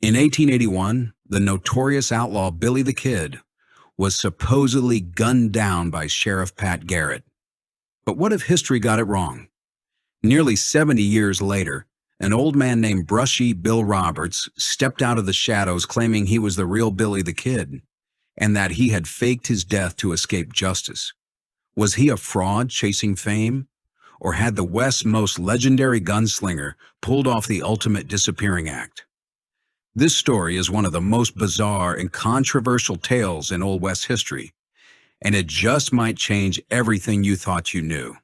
In 1881, the notorious outlaw Billy the Kid was supposedly gunned down by Sheriff Pat Garrett. But what if history got it wrong? Nearly 70 years later, an old man named Brushy Bill Roberts stepped out of the shadows claiming he was the real Billy the Kid and that he had faked his death to escape justice. Was he a fraud chasing fame? Or had the West's most legendary gunslinger pulled off the ultimate disappearing act? This story is one of the most bizarre and controversial tales in Old West history, and it just might change everything you thought you knew.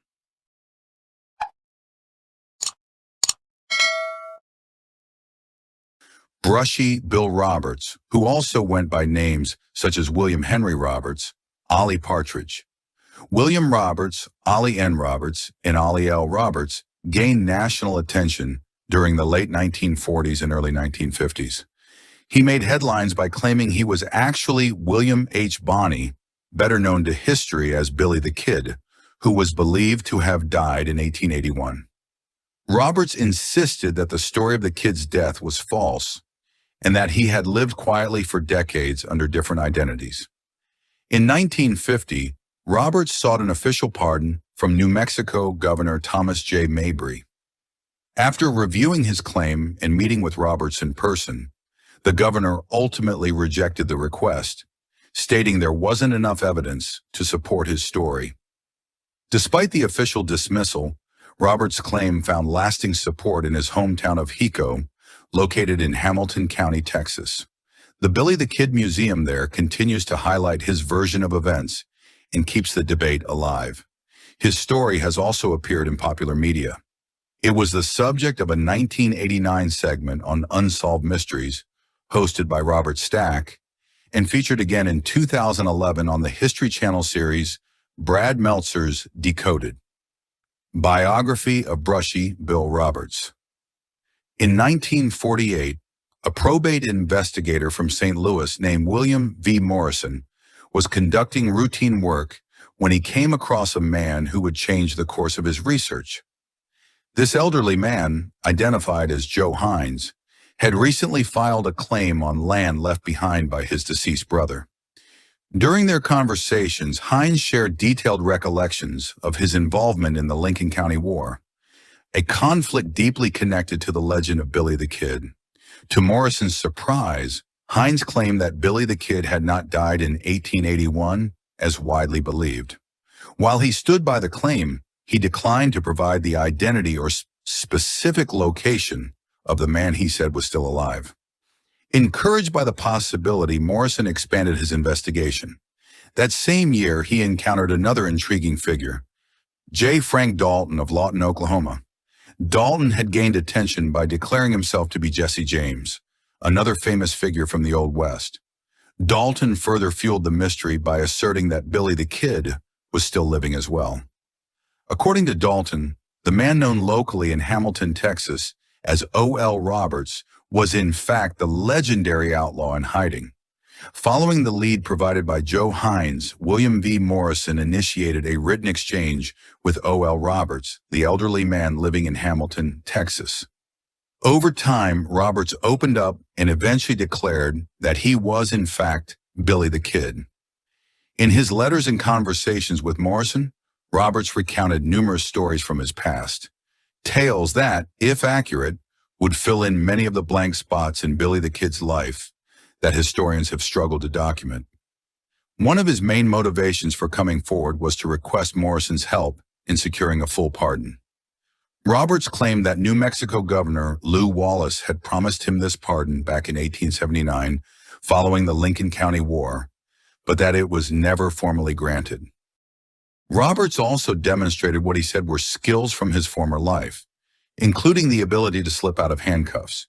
Brushy Bill Roberts, who also went by names such as William Henry Roberts, Ollie Partridge. William Roberts, Ollie N. Roberts, and Ollie L. Roberts gained national attention during the late 1940s and early 1950s. He made headlines by claiming he was actually William H. Bonney, better known to history as Billy the Kid, who was believed to have died in 1881. Roberts insisted that the story of the kid's death was false and that he had lived quietly for decades under different identities. In 1950, Roberts sought an official pardon from New Mexico Governor Thomas J. Mabry. After reviewing his claim and meeting with Roberts in person, the governor ultimately rejected the request, stating there wasn't enough evidence to support his story. Despite the official dismissal, Roberts' claim found lasting support in his hometown of Hico, located in Hamilton County, Texas. The Billy the Kid Museum there continues to highlight his version of events and keeps the debate alive. His story has also appeared in popular media. It was the subject of a 1989 segment on Unsolved Mysteries, hosted by Robert Stack, and featured again in 2011 on the History Channel series Brad Meltzer's Decoded. Biography of Brushy Bill Roberts. In 1948, a probate investigator from St. Louis named William V. Morrison was conducting routine work when he came across a man who would change the course of his research. This elderly man, identified as Joe Hines, had recently filed a claim on land left behind by his deceased brother. During their conversations, Hines shared detailed recollections of his involvement in the Lincoln County War, a conflict deeply connected to the legend of Billy the Kid. To Morrison's surprise, Hines claimed that Billy the Kid had not died in 1881, as widely believed. While he stood by the claim, he declined to provide the identity or specific location of the man he said was still alive. Encouraged by the possibility, Morrison expanded his investigation. That same year, he encountered another intriguing figure, J. Frank Dalton of Lawton, Oklahoma. Dalton had gained attention by declaring himself to be Jesse James, another famous figure from the Old West. Dalton further fueled the mystery by asserting that Billy the Kid was still living as well. According to Dalton, the man known locally in Hamilton, Texas, as O.L. Roberts was in fact the legendary outlaw in hiding. Following the lead provided by Joe Hines, William V. Morrison initiated a written exchange with O.L. Roberts, the elderly man living in Hamilton, Texas. Over time, Roberts opened up and eventually declared that he was in fact Billy the Kid. In his letters and conversations with Morrison, Roberts recounted numerous stories from his past, tales that, if accurate, would fill in many of the blank spots in Billy the Kid's life that historians have struggled to document. One of his main motivations for coming forward was to request Morrison's help in securing a full pardon. Roberts claimed that New Mexico Governor Lew Wallace had promised him this pardon back in 1879 following the Lincoln County War, but that it was never formally granted. Roberts also demonstrated what he said were skills from his former life, including the ability to slip out of handcuffs.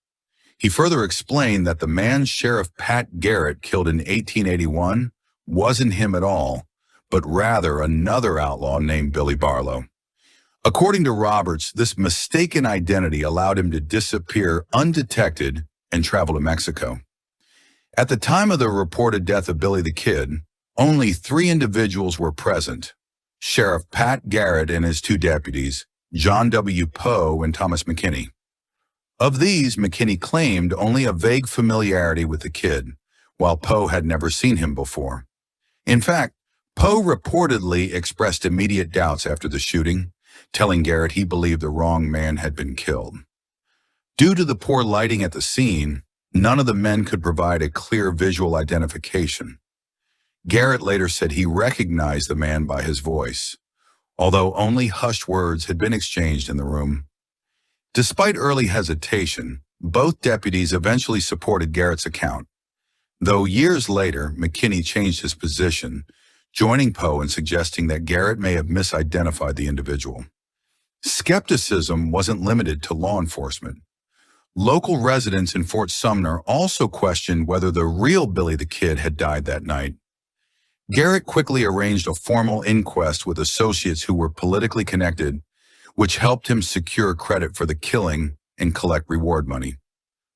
He further explained that the man Sheriff Pat Garrett killed in 1881 wasn't him at all, but rather another outlaw named Billy Barlow. According to Roberts, this mistaken identity allowed him to disappear undetected and travel to Mexico. At the time of the reported death of Billy the Kid, only 3 individuals were present: Sheriff Pat Garrett and his 2 deputies, John W. Poe and Thomas McKinney. Of these, McKinney claimed only a vague familiarity with the kid, while Poe had never seen him before. In fact, Poe reportedly expressed immediate doubts after the shooting, telling Garrett he believed the wrong man had been killed. Due to the poor lighting at the scene, none of the men could provide a clear visual identification. Garrett later said he recognized the man by his voice, although only hushed words had been exchanged in the room. Despite early hesitation, both deputies eventually supported Garrett's account, though years later, McKinney changed his position, joining Poe in suggesting that Garrett may have misidentified the individual. Skepticism wasn't limited to law enforcement. Local residents in Fort Sumner also questioned whether the real Billy the Kid had died that night. Garrett quickly arranged a formal inquest with associates who were politically connected, which helped him secure credit for the killing and collect reward money.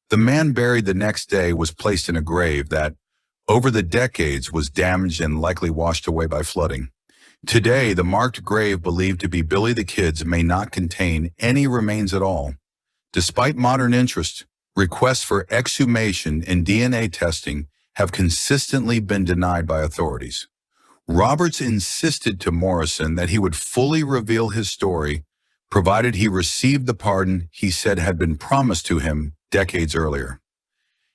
The man buried the next day was placed in a grave that, over the decades, was damaged and likely washed away by flooding. Today, the marked grave believed to be Billy the Kid's may not contain any remains at all. Despite modern interest, requests for exhumation and DNA testing have consistently been denied by authorities. Roberts insisted to Morrison that he would fully reveal his story, provided he received the pardon he said had been promised to him decades earlier.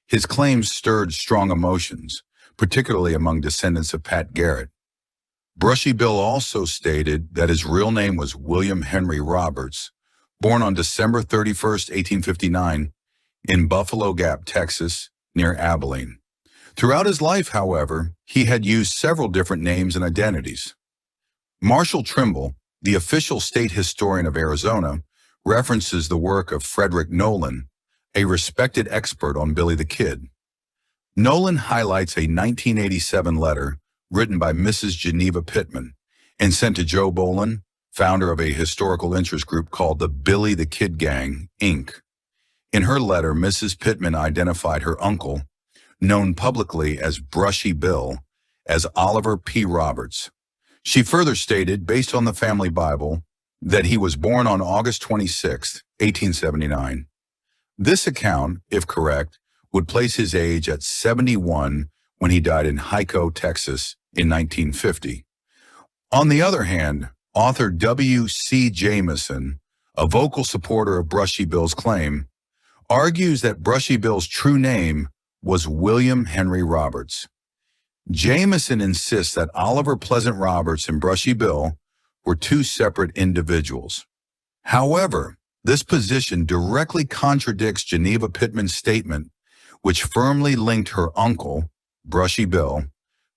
His claims stirred strong emotions, particularly among descendants of Pat Garrett. Brushy Bill also stated that his real name was William Henry Roberts, born on December 31, 1859, in Buffalo Gap, Texas, near Abilene. Throughout his life, however, he had used several different names and identities. Marshall Trimble, the official state historian of Arizona, references the work of Frederick Nolan, a respected expert on Billy the Kid. Nolan highlights a 1987 letter written by Mrs. Geneva Pittman and sent to Joe Boland, founder of a historical interest group called the Billy the Kid Gang, Inc. In her letter, Mrs. Pittman identified her uncle, known publicly as Brushy Bill, as Oliver P. Roberts. She further stated, based on the family Bible, that he was born on August 26, 1879. This account, if correct, would place his age at 71 when he died in Hyco, Texas, in 1950. On the other hand, author W. C. Jameson, a vocal supporter of Brushy Bill's claim, argues that Brushy Bill's true name was William Henry Roberts. Jameson insists that Oliver Pleasant Roberts and Brushy Bill were two separate individuals. However, this position directly contradicts Geneva Pittman's statement, which firmly linked her uncle, Brushy Bill,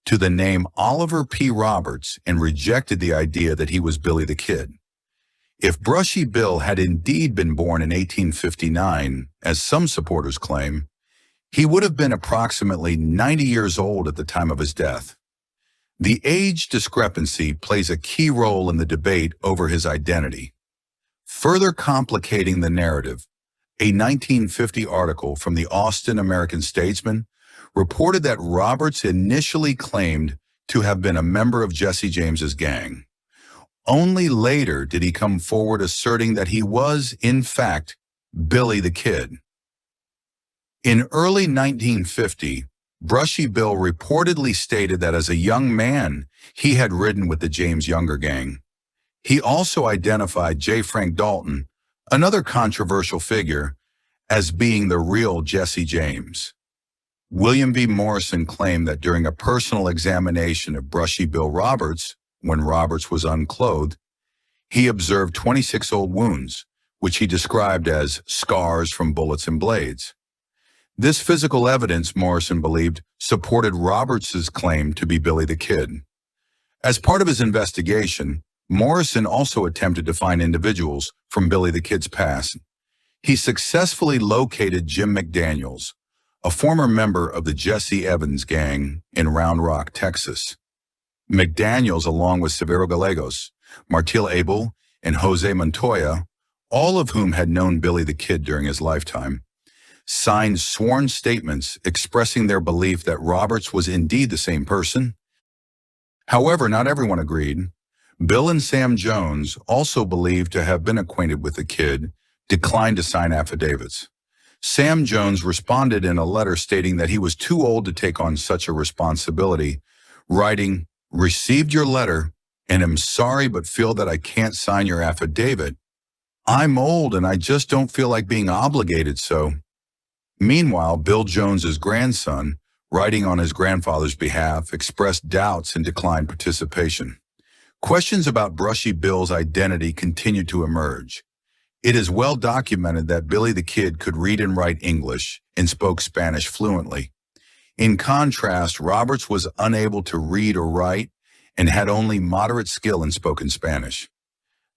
to the name Oliver P. Roberts and rejected the idea that he was Billy the Kid. If Brushy Bill had indeed been born in 1859, as some supporters claim, he would have been approximately 90 years old at the time of his death. The age discrepancy plays a key role in the debate over his identity. Further complicating the narrative, a 1950 article from the Austin American-Statesman reported that Roberts initially claimed to have been a member of Jesse James's gang. Only later did he come forward asserting that he was, in fact, Billy the Kid. In early 1950, Brushy Bill reportedly stated that as a young man, he had ridden with the James Younger gang. He also identified J. Frank Dalton, another controversial figure, as being the real Jesse James. William V. Morrison claimed that during a personal examination of Brushy Bill Roberts, when Roberts was unclothed, he observed 26 old wounds, which he described as scars from bullets and blades. This physical evidence, Morrison believed, supported Roberts's claim to be Billy the Kid. As part of his investigation, Morrison also attempted to find individuals from Billy the Kid's past. He successfully located Jim McDaniels, a former member of the Jesse Evans gang in Round Rock, Texas. McDaniels, along with Severo Gallegos, Martil Abel, and Jose Montoya, all of whom had known Billy the Kid during his lifetime, signed sworn statements expressing their belief that Roberts was indeed the same person. However, not everyone agreed. Bill and Sam Jones, also believed to have been acquainted with the Kid, declined to sign affidavits. Sam Jones responded in a letter stating that he was too old to take on such a responsibility, writing, "Received your letter and am sorry but feel that I can't sign your affidavit. I'm old and I just don't feel like being obligated so." Meanwhile, Bill Jones's grandson, writing on his grandfather's behalf, expressed doubts and declined participation. Questions about Brushy Bill's identity continued to emerge. It is well documented that Billy the Kid could read and write English and spoke Spanish fluently. In contrast, Roberts was unable to read or write and had only moderate skill in spoken Spanish.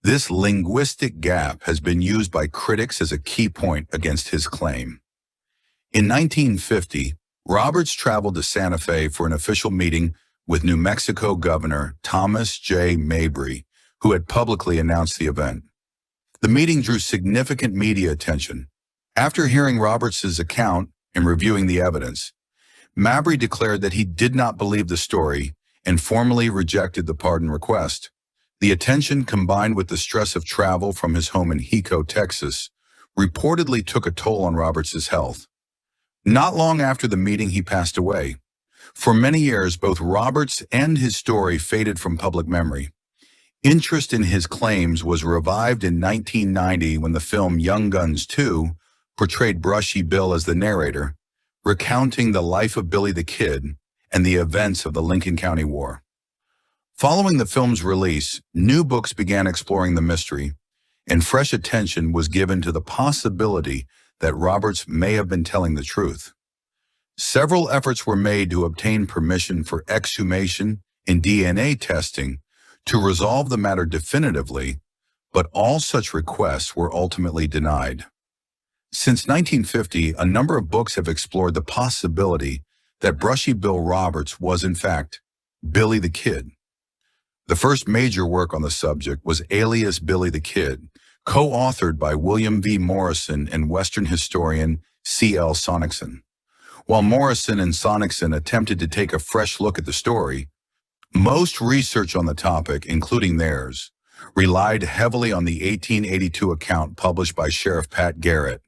This linguistic gap has been used by critics as a key point against his claim. In 1950, Roberts traveled to Santa Fe for an official meeting with New Mexico Governor Thomas J. Mabry, who had publicly announced the event. The meeting drew significant media attention. After hearing Roberts' account and reviewing the evidence, Mabry declared that he did not believe the story and formally rejected the pardon request. The attention, combined with the stress of travel from his home in Hico, Texas, reportedly took a toll on Roberts' health. Not long after the meeting, he passed away. For many years, both Roberts and his story faded from public memory. Interest in his claims was revived in 1990 when the film Young Guns 2 portrayed Brushy Bill as the narrator, recounting the life of Billy the Kid and the events of the Lincoln County War. Following the film's release, new books began exploring the mystery, and fresh attention was given to the possibility that Roberts may have been telling the truth. Several efforts were made to obtain permission for exhumation and DNA testing to resolve the matter definitively, but all such requests were ultimately denied. Since 1950, a number of books have explored the possibility that Brushy Bill Roberts was, in fact, Billy the Kid. The first major work on the subject was Alias Billy the Kid, co-authored by William V. Morrison and Western historian C.L. Sonicson. While Morrison and Sonicson attempted to take a fresh look at the story, most research on the topic, including theirs, relied heavily on the 1882 account published by Sheriff Pat Garrett.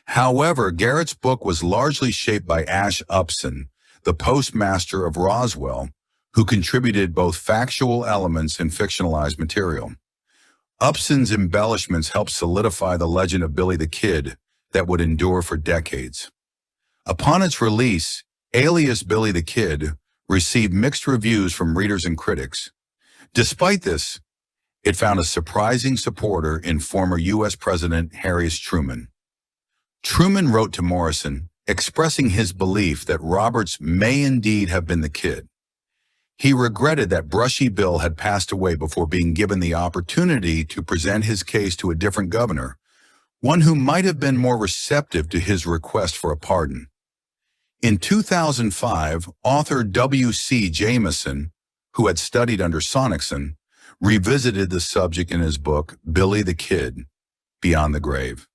However, Garrett's book was largely shaped by Ash Upson, the postmaster of Roswell, who contributed both factual elements and fictionalized material. Upson's embellishments helped solidify the legend of Billy the Kid that would endure for decades. Upon its release, Alias Billy the Kid received mixed reviews from readers and critics. Despite this, it found a surprising supporter in former U.S. President Harry S. Truman. Truman wrote to Morrison, expressing his belief that Roberts may indeed have been the kid. He regretted that Brushy Bill had passed away before being given the opportunity to present his case to a different governor, one who might have been more receptive to his request for a pardon. In 2005, author W.C. Jameson, who had studied under Sonicson, revisited the subject in his book, Billy the Kid, Beyond the Grave.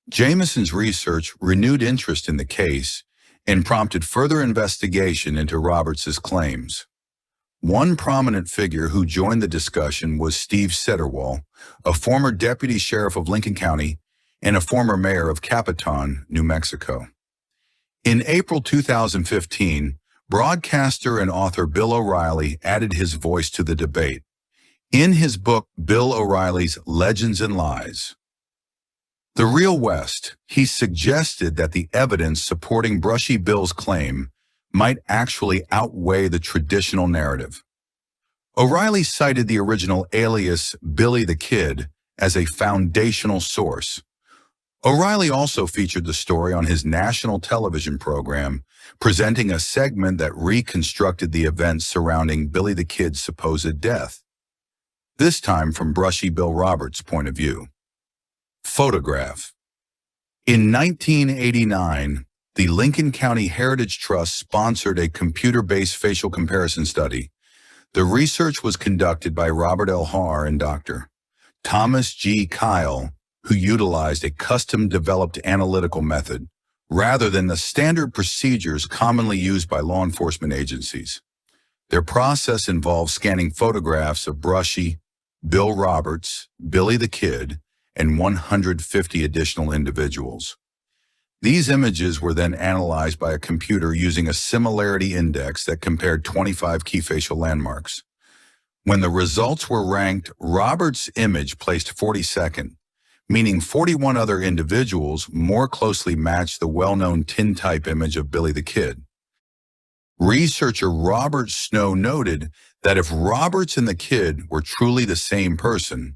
Jameson's research renewed interest in the case and prompted further investigation into Roberts's claims. One prominent figure who joined the discussion was Steve Setterwall, a former deputy sheriff of Lincoln County and a former mayor of Capitan, New Mexico. In April 2015, broadcaster and author Bill O'Reilly added his voice to the debate. In his book, Bill O'Reilly's Legends and Lies, The Real West, he suggested that the evidence supporting Brushy Bill's claim might actually outweigh the traditional narrative. O'Reilly cited the original alias Billy the Kid as a foundational source. O'Reilly also featured the story on his national television program, presenting a segment that reconstructed the events surrounding Billy the Kid's supposed death, this time from Brushy Bill Roberts' point of view. Photograph. In 1989, the Lincoln County Heritage Trust sponsored a computer-based facial comparison study. The research was conducted by Robert L. Haar and Dr. Thomas G. Kyle, who utilized a custom-developed analytical method rather than the standard procedures commonly used by law enforcement agencies. Their process involved scanning photographs of Brushy, Bill Roberts, Billy the Kid, and 150 additional individuals. These images were then analyzed by a computer using a similarity index that compared 25 key facial landmarks. When the results were ranked, Roberts' image placed 42nd, meaning 41 other individuals more closely matched the well-known tintype image of Billy the Kid. Researcher Robert Snow noted that if Roberts and the Kid were truly the same person,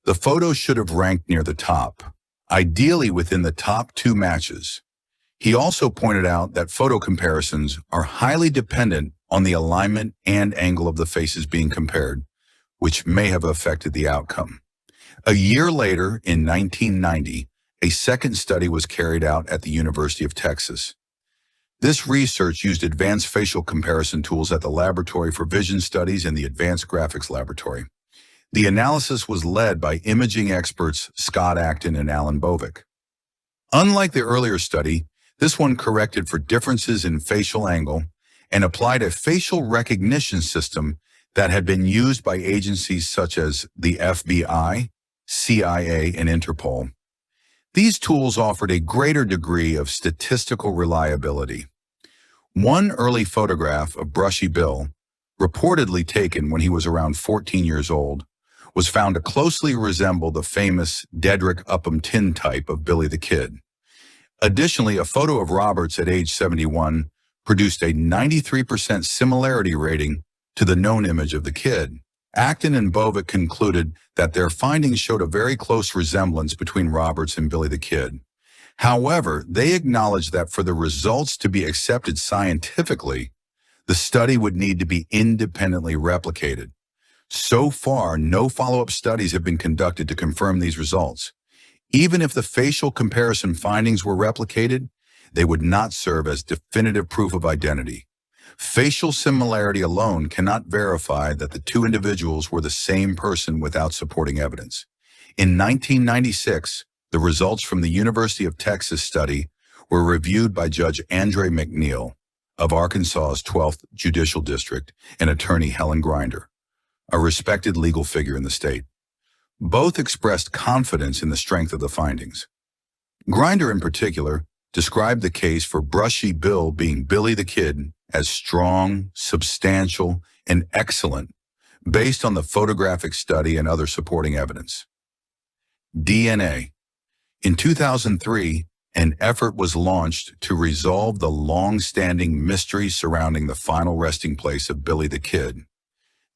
the photo should have ranked near the top, ideally within the top 2 matches. He also pointed out that photo comparisons are highly dependent on the alignment and angle of the faces being compared, which may have affected the outcome. A year later, in 1990, a second study was carried out at the University of Texas. This research used advanced facial comparison tools at the Laboratory for Vision Studies and the Advanced Graphics Laboratory. The analysis was led by imaging experts Scott Acton and Alan Bovick. Unlike the earlier study, this one corrected for differences in facial angle and applied a facial recognition system that had been used by agencies such as the FBI, CIA, and Interpol. These tools offered a greater degree of statistical reliability. One early photograph of Brushy Bill, reportedly taken when he was around 14 years old, was found to closely resemble the famous Dedrick Upham tintype of Billy the Kid. Additionally, a photo of Roberts at age 71 produced a 93% similarity rating to the known image of the Kid. Acton and Bovick concluded that their findings showed a very close resemblance between Roberts and Billy the Kid. However, they acknowledged that for the results to be accepted scientifically, the study would need to be independently replicated. So far, no follow-up studies have been conducted to confirm these results. Even if the facial comparison findings were replicated, they would not serve as definitive proof of identity. Facial similarity alone cannot verify that the 2 individuals were the same person without supporting evidence. In 1996, the results from the University of Texas study were reviewed by Judge Andre McNeil of Arkansas's 12th Judicial District and attorney Helen Grinder, a respected legal figure in the state. Both expressed confidence in the strength of the findings. Grinder, in particular, described the case for Brushy Bill being Billy the Kid as strong, substantial, and excellent, based on the photographic study and other supporting evidence. DNA. In 2003, an effort was launched to resolve the long-standing mystery surrounding the final resting place of Billy the Kid.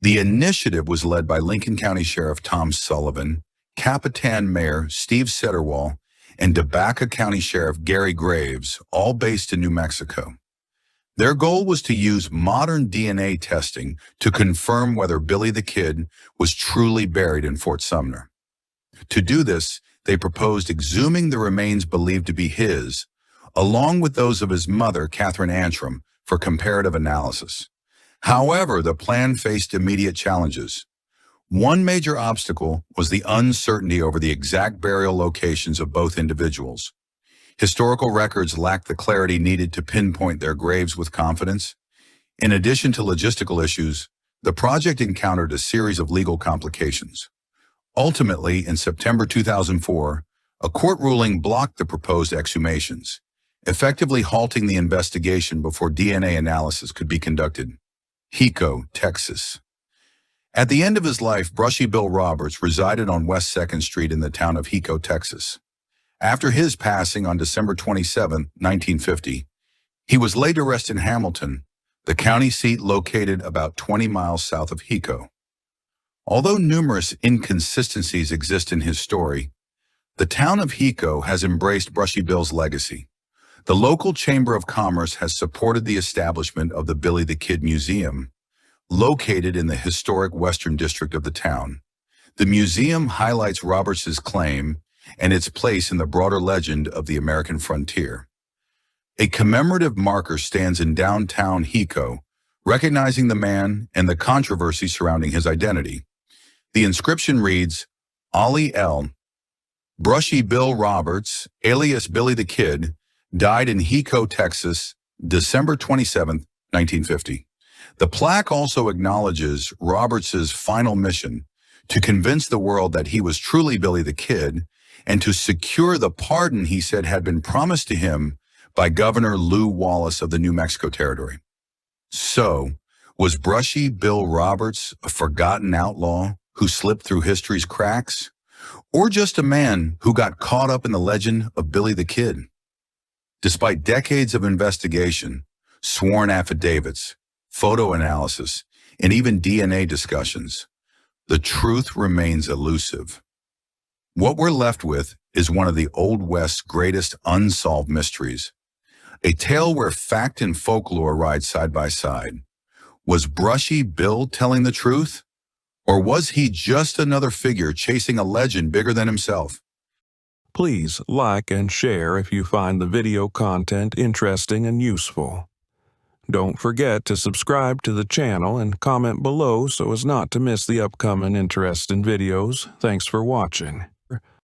The initiative was led by Lincoln County Sheriff Tom Sullivan, Capitan Mayor Steve Setterwall, and Tobacco County Sheriff Gary Graves, all based in New Mexico. Their goal was to use modern DNA testing to confirm whether Billy the Kid was truly buried in Fort Sumner. To do this, they proposed exhuming the remains believed to be his, along with those of his mother, Catherine Antrim, for comparative analysis. However, the plan faced immediate challenges. One major obstacle was the uncertainty over the exact burial locations of both individuals. Historical records lacked the clarity needed to pinpoint their graves with confidence. In addition to logistical issues, the project encountered a series of legal complications. Ultimately, in September 2004, a court ruling blocked the proposed exhumations, effectively halting the investigation before DNA analysis could be conducted. Hico, Texas. At the end of his life, Brushy Bill Roberts resided on West 2nd Street in the town of Hico, Texas. After his passing on December 27, 1950, he was laid to rest in Hamilton, the county seat located about 20 miles south of Hico. Although numerous inconsistencies exist in his story, the town of Hico has embraced Brushy Bill's legacy. The local Chamber of Commerce has supported the establishment of the Billy the Kid Museum, located in the historic western district of the town. The museum highlights Roberts' claim and its place in the broader legend of the American frontier. A commemorative marker stands in downtown Hico, recognizing the man and the controversy surrounding his identity. The inscription reads, Ollie L. Brushy Bill Roberts, alias Billy the Kid, died in Hico, Texas, December 27, 1950. The plaque also acknowledges Roberts' final mission to convince the world that he was truly Billy the Kid and to secure the pardon he said had been promised to him by Governor Lew Wallace of the New Mexico Territory. So, was Brushy Bill Roberts a forgotten outlaw who slipped through history's cracks? Or just a man who got caught up in the legend of Billy the Kid? Despite decades of investigation, sworn affidavits, photo analysis, and even DNA discussions, the truth remains elusive. What we're left with is one of the Old West's greatest unsolved mysteries, a tale where fact and folklore ride side by side. Was Brushy Bill telling the truth? Or was he just another figure chasing a legend bigger than himself? Please like and share if you find the video content interesting and useful. Don't forget to subscribe to the channel and comment below so as not to miss the upcoming interesting videos. Thanks for watching.